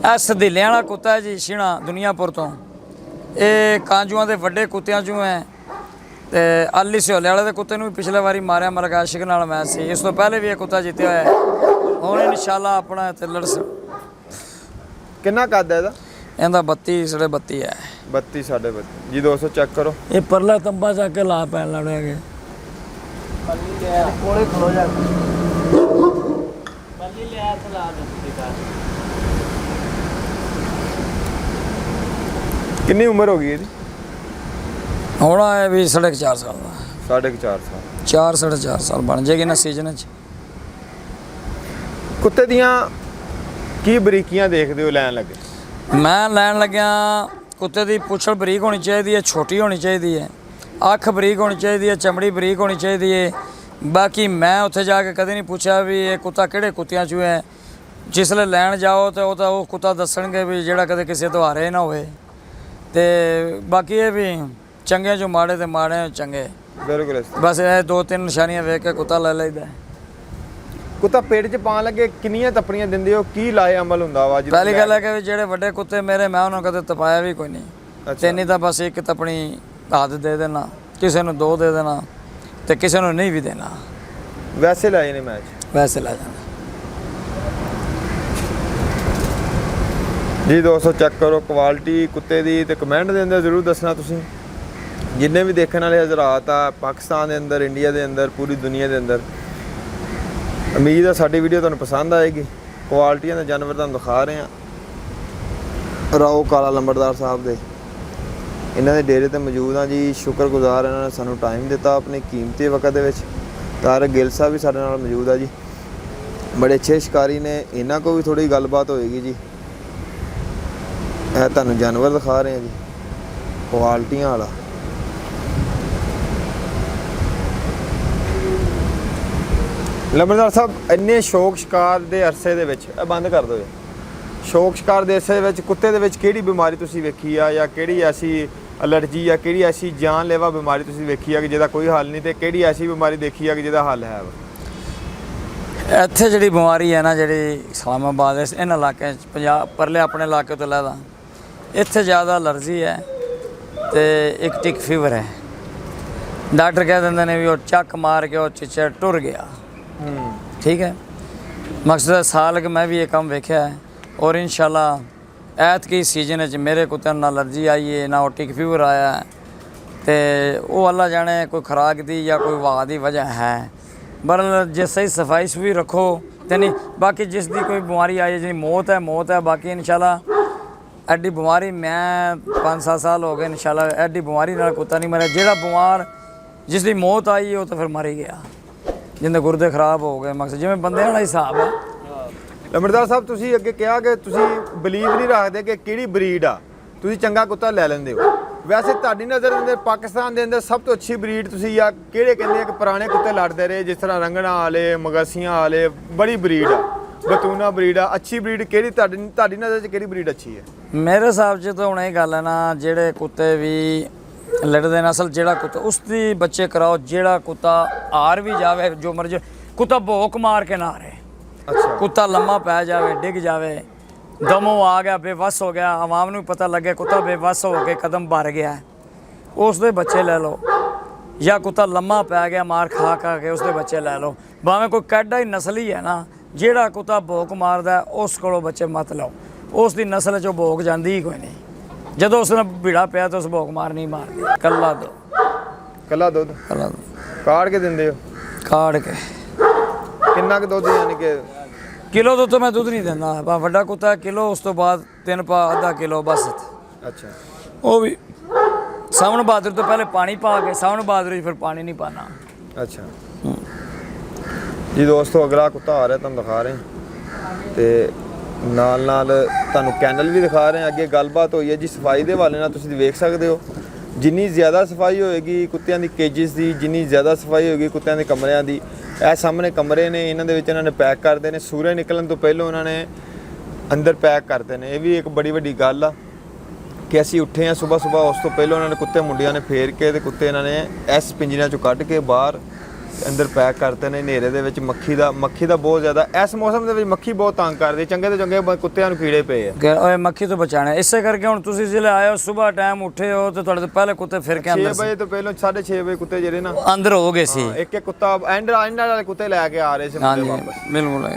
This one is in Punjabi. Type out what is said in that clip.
ਇਹ ਸਦੀਲਿਆਂ ਵਾਲਾ ਕੁੱਤਾ ਹੈ ਜੀ ਸ਼ੀਣਾ ਦੁਨੀਆਪੁਰ ਤੋਂ। ਇਹ ਕਾਂਜੂਆਂ ਦੇ ਵੱਡੇ ਕੁੱਤਿਆਂ 'ਚੋਂ ਹੈ ਤੇ ਆਲੀ ਸਿਓਲੇ ਵਾਲੇ ਦੇ ਕੁੱਤੇ ਨੂੰ ਵੀ ਪਿਛਲੇ ਵਾਰੀ ਮਾਰਿਆ ਮਲਕ ਆਸ਼ਿਕ ਨਾਲ ਮੈਚ ਸੀ। ਇਸ ਤੋਂ ਪਹਿਲੇ ਵੀ ਇਹ ਕੁੱਤਾ ਜਿੱਤਿਆ ਹੋਇਆ ਹੈ। ਹੁਣ ਇਨਸ਼ਾਅੱਲਾ ਆਪਣਾ ਇੱਥੇ ਲੜਸ। ਕਿੰਨਾ ਕੱਦ ਹੈ ਇਹਦਾ? ਇਹਦਾ 32 ਸਾਢੇ 32 ਹੈ। 32 ਸਾਢੇ 32 ਜੀ ਦੋਸਤੋ ਚੈੱਕ ਕਰੋ। ਇਹ ਪਰਲਾ ਤੰਬਾ ਚੱਕ ਕੇ ਲਾ ਪੈਣ ਲੜੇਗੇ। ਕੋਲੇ ਖਲੋ ਜਾ ਬੱਲੀ ਲਿਆ ਤੇ ਲਾ ਦੇ। ਕਿੰਨੀ ਉਮਰ ਹੋ ਗਈ ਇਹਦੀ? ਹੁਣ ਹੈ ਵੀ 4.5 ਸਾਲ ਦਾ। 4.5 ਸਾਲ 4 4.5 ਸਾਲ ਬਣ ਜਾਏਗੀ ਨਾ ਸੀਜ਼ਨ 'ਚ। ਕੁੱਤੇ ਦੀਆਂ ਕੀ ਬਰੀਕੀਆਂ ਦੇਖਦੇ ਹੋ ਲੈਣ ਲੱਗੇ? ਮੈਂ ਲੈਣ ਲੱਗਿਆ ਕੁੱਤੇ ਦੀ ਪੁੱਛਲ ਬਰੀਕ ਹੋਣੀ ਚਾਹੀਦੀ ਹੈ, ਛੋਟੀ ਹੋਣੀ ਚਾਹੀਦੀ ਹੈ, ਅੱਖ ਬਰੀਕ ਹੋਣੀ ਚਾਹੀਦੀ ਹੈ, ਚਮੜੀ ਬਰੀਕ ਹੋਣੀ ਚਾਹੀਦੀ ਹੈ। ਬਾਕੀ ਮੈਂ ਉੱਥੇ ਜਾ ਕੇ ਕਦੇ ਨਹੀਂ ਪੁੱਛਿਆ ਵੀ ਇਹ ਕੁੱਤਾ ਕਿਹੜੇ ਕੁੱਤਿਆਂ 'ਚੋਂ ਹੈ। ਜਿਸਲੇ ਲੈਣ ਜਾਓ ਤਾਂ ਉਹ ਕੁੱਤਾ ਦੱਸਣਗੇ ਵੀ ਜਿਹੜਾ ਕਦੇ ਕਿਸੇ ਤੋਂ ਹਾਰੇ ਨਾ ਹੋਵੇ। ਤੇ ਬਾਕੀ ਇਹ ਵੀ ਚੰਗੇ ਜੋ ਮਾੜੇ ਤੇ ਮਾੜੇ ਚੰਗੇ। ਬਿਲਕੁਲ। ਬਸ ਇਹ 2-3 ਨਿਸ਼ਾਨੀਆਂ ਵੇਖ ਕੇ ਕੁੱਤਾ ਲੈ ਲਈਦਾ। ਕੁੱਤਾ ਪੇਟ 'ਚ ਪਾਣ ਲੱਗੇ ਕਿੰਨੀਆਂ ਤਪਣੀਆਂ ਦਿੰਦੇ ਹੋ? ਕੀ ਲਾਏ ਅਮਲ ਹੁੰਦਾ ਵਾ? ਪਹਿਲੀ ਗੱਲ ਹੈ ਕਿ ਵੀ ਜਿਹੜੇ ਵੱਡੇ ਕੁੱਤੇ ਮੇਰੇ ਮੈਂ ਉਹਨਾਂ ਕਦੇ ਤਪਾਇਆ ਵੀ ਕੋਈ ਨਹੀਂ। ਤੇ ਨਹੀਂ ਤਾਂ ਬਸ ਇੱਕ ਤਪਣੀ ਹੱਥ ਦੇ ਦੇਣਾ, ਕਿਸੇ ਨੂੰ 2 ਦੇ ਦੇਣਾ ਤੇ ਕਿਸੇ ਨੂੰ ਨਹੀਂ ਵੀ ਦੇਣਾ। ਵੈਸੇ ਲਾਏ ਨੇ ਮੈਚ? ਵੈਸੇ ਲੈ ਜਾਣਾ ਜੀ ਦੋਸਤੋ ਚੈੱਕ ਕਰੋ ਕੁਆਲਿਟੀ ਕੁੱਤੇ ਦੀ ਤੇ ਕਮੈਂਟ ਦੇ ਅੰਦਰ ਜ਼ਰੂਰ ਦੱਸਣਾ ਤੁਸੀਂ। ਜਿੰਨੇ ਵੀ ਦੇਖਣ ਵਾਲੇ ਹਜ਼ਰਾਤ ਆ ਪਾਕਿਸਤਾਨ ਦੇ ਅੰਦਰ, ਇੰਡੀਆ ਦੇ ਅੰਦਰ, ਪੂਰੀ ਦੁਨੀਆ ਦੇ ਅੰਦਰ, ਉਮੀਦ ਹੈ ਸਾਡੀ ਵੀਡੀਓ ਤੁਹਾਨੂੰ ਪਸੰਦ ਆਏਗੀ। ਕੁਆਲਿਟੀਆਂ ਦੇ ਜਾਨਵਰ ਤੁਹਾਨੂੰ ਦਿਖਾ ਰਹੇ ਹਾਂ ਰਾਓ ਕਾਲਾ ਲੰਬੜਦਾਰ ਸਾਹਿਬ ਦੇ। ਇਹਨਾਂ ਦੇ ਡੇਰੇ ਤੇ ਮੌਜੂਦ ਹਾਂ ਜੀ। ਸ਼ੁਕਰਗੁਜ਼ਾਰ ਇਹਨਾਂ ਨੇ ਸਾਨੂੰ ਟਾਈਮ ਦਿੱਤਾ ਆਪਣੇ ਕੀਮਤੀ ਵਕਤ ਦੇ ਵਿੱਚ। ਤਾਰਕ ਗਿੱਲ ਸਾਹਿਬ ਵੀ ਸਾਡੇ ਨਾਲ ਮੌਜੂਦ ਆ ਜੀ, ਬੜੇ ਅੱਛੇ ਸ਼ਿਕਾਰੀ ਨੇ। ਇਹਨਾਂ ਕੋਲ ਵੀ ਥੋੜੀ ਗੱਲਬਾਤ ਹੋਏਗੀ ਜੀ। ਇਹ ਤੁਹਾਨੂੰ ਜਾਨਵਰ ਦਿਖਾ ਰਹੇ ਹਾਂ ਜੀ ਕੁਆਲਿਟੀਆਂ ਵਾਲਾ। ਲੰਬੜਦਾਰ ਸਾਹਿਬ ਇੰਨੇ ਸ਼ੌਕ ਸ਼ਿਕਾਰ ਦੇ ਅਰਸੇ ਦੇ ਵਿੱਚ ਇਹ ਬੰਦ ਕਰ ਦਿਓ ਜੀ। ਸ਼ੌਕ ਸ਼ਿਕਾਰ ਦੇ ਅਰਸੇ ਵਿੱਚ ਕੁੱਤੇ ਦੇ ਵਿੱਚ ਕਿਹੜੀ ਬਿਮਾਰੀ ਤੁਸੀਂ ਵੇਖੀ ਆ, ਜਾਂ ਕਿਹੜੀ ਐਸੀ ਅਲਰਜੀ ਜਾਂ ਕਿਹੜੀ ਐਸੀ ਜਾਨਲੇਵਾ ਬਿਮਾਰੀ ਤੁਸੀਂ ਵੇਖੀ ਆ ਕਿ ਜਿਹਦਾ ਕੋਈ ਹੱਲ ਨਹੀਂ, ਤੇ ਕਿਹੜੀ ਐਸੀ ਬਿਮਾਰੀ ਦੇਖੀ ਆ ਕਿ ਜਿਹਦਾ ਹੱਲ ਹੈ? ਇੱਥੇ ਜਿਹੜੀ ਬਿਮਾਰੀ ਹੈ ਨਾ, ਜਿਹੜੀ ਇਸਲਾਮਾਬਾਦ ਇਹਨਾਂ ਇਲਾਕਿਆਂ 'ਚ, ਪੰਜਾਬ ਪਰਲੇ ਆਪਣੇ ਇਲਾਕੇ ਤੋਂ ਲੈਦਾ, ਇੱਥੇ ਜ਼ਿਆਦਾ ਅਲਰਜੀ ਹੈ ਤੇ ਇੱਕ ਟਿਕ ਫੀਵਰ ਹੈ। ਡਾਕਟਰ ਕਹਿ ਦਿੰਦੇ ਨੇ ਵੀ ਉਹ ਚੱਕ ਮਾਰ ਕੇ ਉਹ ਚਿੱਚੜ ਟੁਰ ਗਿਆ। ਠੀਕ ਹੈ, ਮਕਸਦ ਸਾਲ ਕਿ ਮੈਂ ਵੀ ਇਹ ਕੰਮ ਵੇਖਿਆ ਹੈ। ਔਰ ਇਨਸ਼ਾਅੱਲਾ ਐਤਕੀ ਸੀਜ਼ਨ 'ਚ ਮੇਰੇ ਕੁੱਤਿਆਂ ਨੂੰ ਨਾ ਅਲਰਜੀ ਆਈ ਹੈ, ਨਾ ਉਹ ਟਿਕ ਫੀਵਰ ਆਇਆ ਹੈ। ਤੇ ਉਹ ਅੱਲਾ ਜਾਣੇ ਕੋਈ ਖੁਰਾਕ ਦੀ ਜਾਂ ਕੋਈ ਵਾਹ ਦੀ ਵਜ੍ਹਾ ਹੈ। ਪਰ ਜੇ ਸਹੀ ਸਫਾਈ ਸੁਫਾਈ ਰੱਖੋ ਤੇ ਨਹੀਂ, ਬਾਕੀ ਜਿਸ ਦੀ ਕੋਈ ਬਿਮਾਰੀ ਆਈ ਹੈ ਜਿਹੜੀ ਮੌਤ ਹੈ ਮੌਤ ਹੈ। ਬਾਕੀ ਇਨਸ਼ਾਅੱਲਾ ਐਡੀ ਬਿਮਾਰੀ ਮੈਂ 5-7 ਸਾਲ ਹੋ ਗਏ ਇਨਸ਼ਾਅੱਲਾ ਐਡੀ ਬਿਮਾਰੀ ਨਾਲ ਕੁੱਤਾ ਨਹੀਂ ਮਰਿਆ। ਜਿਹੜਾ ਬਿਮਾਰ ਜਿਸ ਦੀ ਮੌਤ ਆਈ ਉਹ ਤਾਂ ਫਿਰ ਮਰ ਹੀ ਗਿਆ, ਜਿੰਦੇ ਗੁਰਦੇ ਖਰਾਬ ਹੋ ਗਏ। ਮਕਸਦ ਜਿਵੇਂ ਬੰਦੇ ਵਾਲਾ ਹਿਸਾਬ ਹੈ। ਲੰਬੜਦਾਰ ਸਾਹਿਬ ਤੁਸੀਂ ਅੱਗੇ ਕਿਹਾ ਕਿ ਤੁਸੀਂ ਬਲੀਵ ਨਹੀਂ ਰੱਖਦੇ ਕਿ ਕਿਹੜੀ ਬਰੀਡ ਆ, ਤੁਸੀਂ ਚੰਗਾ ਕੁੱਤਾ ਲੈ ਲੈਂਦੇ ਹੋ। ਵੈਸੇ ਤੁਹਾਡੀ ਨਜ਼ਰ ਦੇ ਅੰਦਰ ਪਾਕਿਸਤਾਨ ਦੇ ਅੰਦਰ ਸਭ ਤੋਂ ਅੱਛੀ ਬਰੀਡ ਤੁਸੀਂ ਜਾਂ ਕਿਹੜੇ ਕਹਿੰਦੇ ਆ ਕਿ ਪੁਰਾਣੇ ਕੁੱਤੇ ਲੜਦੇ ਰਹੇ, ਜਿਸ ਤਰ੍ਹਾਂ ਰੰਗਣਾ ਵਾਲੇ, ਮਗਸੀਆਂ ਵਾਲੇ, ਬੜੀ ਬਰੀਡ ਆ, ਬਤੂਨਾ ਬਰੀਡ ਆ, ਅੱਛੀ ਬਰੀਡ ਕਿਹੜੀ ਤੁਹਾਡੀ ਨਜ਼ਰ 'ਚ ਕਿਹੜੀ ਬਰੀਡ ਅੱਛੀ ਹੈ? ਮੇਰੇ ਹਿਸਾਬ 'ਚ ਤਾਂ ਹੁਣ ਇਹ ਗੱਲ ਹੈ ਨਾ, ਜਿਹੜੇ ਕੁੱਤੇ ਵੀ ਲੜਦੇ ਨੇ ਅਸਲ ਜਿਹੜਾ ਕੁੱਤਾ ਉਸ ਦੀ ਬੱਚੇ ਕਰਾਓ। ਜਿਹੜਾ ਕੁੱਤਾ ਹਾਰ ਵੀ ਜਾਵੇ ਜੋ ਮਰਜ਼ੀ, ਕੁੱਤਾ ਭੌਂਕ ਮਾਰ ਕੇ ਨਾ ਹਾਰੇ। ਅੱਛਾ, ਕੁੱਤਾ ਲੰਮਾ ਪੈ ਜਾਵੇ, ਡਿੱਗ ਜਾਵੇ, ਦਮੋਂ ਆ ਗਿਆ, ਬੇਵੱਸ ਹੋ ਗਿਆ, ਆਵਾਮ ਨੂੰ ਪਤਾ ਲੱਗੇ ਕੁੱਤਾ ਬੇਵੱਸ ਹੋ ਕੇ ਕਦਮ ਭਰ ਗਿਆ, ਉਸ ਦੇ ਬੱਚੇ ਲੈ ਲਓ। ਜਾਂ ਕੁੱਤਾ ਲੰਮਾ ਪੈ ਗਿਆ ਮਾਰ ਖਾ ਕੇ ਉਸ ਦੇ ਬੱਚੇ ਲੈ ਲਓ। ਭਾਵੇਂ ਕੋਈ ਕੈਡਾ ਹੀ ਨਸਲੀ ਹੈ ਨਾ, ਜਿਹੜਾ ਕੁੱਤਾ ਭੌਂਕ ਮਾਰਦਾ ਉਸ ਕੋਲੋਂ ਬੱਚੇ ਮਤ ਲਓ। ਉਸ ਦੀ ਨਸਲ 'ਚੋਂ ਭੌਂਕ ਜਾਂਦੀ ਹੀ ਕੋਈ ਨਹੀਂ। ਜਦੋਂ ਉਸ ਨੇ ਭੀੜਾ ਪਿਆ ਤਾਂ ਉਸ ਭੌਂਕ ਮਾਰ ਨਹੀਂ ਮਾਰਦੀ। ਕੱਲਾ ਦੁੱਧ ਕਾੜ ਕੇ ਦਿੰਦੇ ਹੋ? ਕਾੜ ਕੇ। ਕਿੰਨਾ ਕੁ ਦੁੱਧ? ਯਾਨੀ ਕਿ ਕਿਲੋ ਦੁੱਧ ਮੈਂ ਦੁੱਧ ਨਹੀਂ ਦਿੰਦਾ। ਵੱਡਾ ਕੁੱਤਾ ਕਿਲੋ, ਉਸ ਤੋਂ ਬਾਅਦ 3 ਪਾ, ਅੱਧਾ ਕਿਲੋ ਬਸ। ਅੱਛਾ, ਉਹ ਵੀ ਸਾਵਣ ਬਹਾਦਰ ਤੋਂ ਪਹਿਲੇ ਪਾਣੀ ਪਾ ਕੇ, ਸਾਵਣ ਬਹਾਦਰ 'ਚ ਫਿਰ ਪਾਣੀ ਨਹੀਂ ਪਾਣਾ। ਅੱਛਾ ਜੀ ਦੋਸਤੋ ਅਗਲਾ ਕੁੱਤਾ ਆ ਰਿਹਾ ਤੁਹਾਨੂੰ ਦਿਖਾ ਰਹੇ ਤੇ ਨਾਲ ਨਾਲ ਤੁਹਾਨੂੰ ਕੈਨਲ ਵੀ ਦਿਖਾ ਰਹੇ। ਅੱਗੇ ਗੱਲਬਾਤ ਹੋਈ ਹੈ ਜੀ ਸਫਾਈ ਦੇ ਹਵਾਲੇ ਨਾਲ, ਤੁਸੀਂ ਵੇਖ ਸਕਦੇ ਹੋ। ਜਿੰਨੀ ਜ਼ਿਆਦਾ ਸਫਾਈ ਹੋਏਗੀ ਕੁੱਤਿਆਂ ਦੀ ਕੇਜਿਸ ਦੀ, ਜਿੰਨੀ ਜ਼ਿਆਦਾ ਸਫਾਈ ਹੋਏਗੀ ਕੁੱਤਿਆਂ ਦੇ ਕਮਰਿਆਂ ਦੀ। ਇਹ ਸਾਹਮਣੇ ਕਮਰੇ ਨੇ, ਇਹਨਾਂ ਦੇ ਵਿੱਚ ਇਹਨਾਂ ਨੇ ਪੈਕ ਕਰਦੇ ਨੇ। ਸੂਰਜ ਨਿਕਲਣ ਤੋਂ ਪਹਿਲਾਂ ਉਹਨਾਂ ਨੇ ਅੰਦਰ ਪੈਕ ਕਰਦੇ ਨੇ। ਇਹ ਵੀ ਇੱਕ ਬੜੀ ਵੱਡੀ ਗੱਲ ਆ ਕਿ ਅਸੀਂ ਉੱਠੇ ਹਾਂ ਸੁਬਾਹ ਉਸ ਤੋਂ ਪਹਿਲਾਂ ਉਹਨਾਂ ਨੇ ਕੁੱਤੇ ਮੁੰਡਿਆਂ ਨੇ ਫੇਰ ਕੇ ਤੇ ਕੁੱਤੇ ਇਹਨਾਂ ਨੇ ਇਸ ਪਿੰਜਰਿਆਂ 'ਚੋਂ ਕੱਢ ਕੇ ਬਾਹਰ ਅੰਦਰ ਪੈਕ ਕਰਤੇ ਨੇ ਹਨੇਰੇ ਦੇ ਵਿੱਚ। ਮੱਖੀ ਦਾ ਬਹੁਤ ਜ਼ਿਆਦਾ ਇਸ ਮੌਸਮ ਦੇ ਵਿੱਚ ਮੱਖੀ ਬਹੁਤ ਤੰਗ ਕਰਦੀ, ਚੰਗੇ ਤੋਂ ਚੰਗੇ ਕੁੱਤਿਆਂ ਨੂੰ ਕੀੜੇ ਪਏ ਆ। ਕਿ ਓਏ ਮੱਖੀ ਤੋਂ ਬਚਾਣਾ, ਇਸੇ ਕਰਕੇ ਹੁਣ ਤੁਸੀਂ ਜਿਹੜੇ ਆਏ ਹੋ ਸਵੇਰ ਟਾਈਮ ਉੱਠੇ ਹੋ ਤੇ ਤੁਹਾਡੇ ਤੋਂ ਪਹਿਲੇ ਕੁੱਤੇ ਫਿਰ ਕੇ 6 ਅੰਦਰ ਵਜੇ ਤੋਂ ਪਹਿਲਾਂ 6:30 ਵਜੇ ਕੁੱਤੇ ਜਿਹੜੇ ਨਾ ਅੰਦਰ ਹੋ ਗਏ ਸੀ। ਇੱਕ ਕੁੱਤਾ ਐਂਡ ਵਾਲੇ ਕੁੱਤੇ ਲੈ ਕੇ ਆ ਰਹੇ ਸੀ ਮੁੰਡੇ ਹਾਂਜੀ ਵਾਪਸ। ਬਿਲਕੁਲ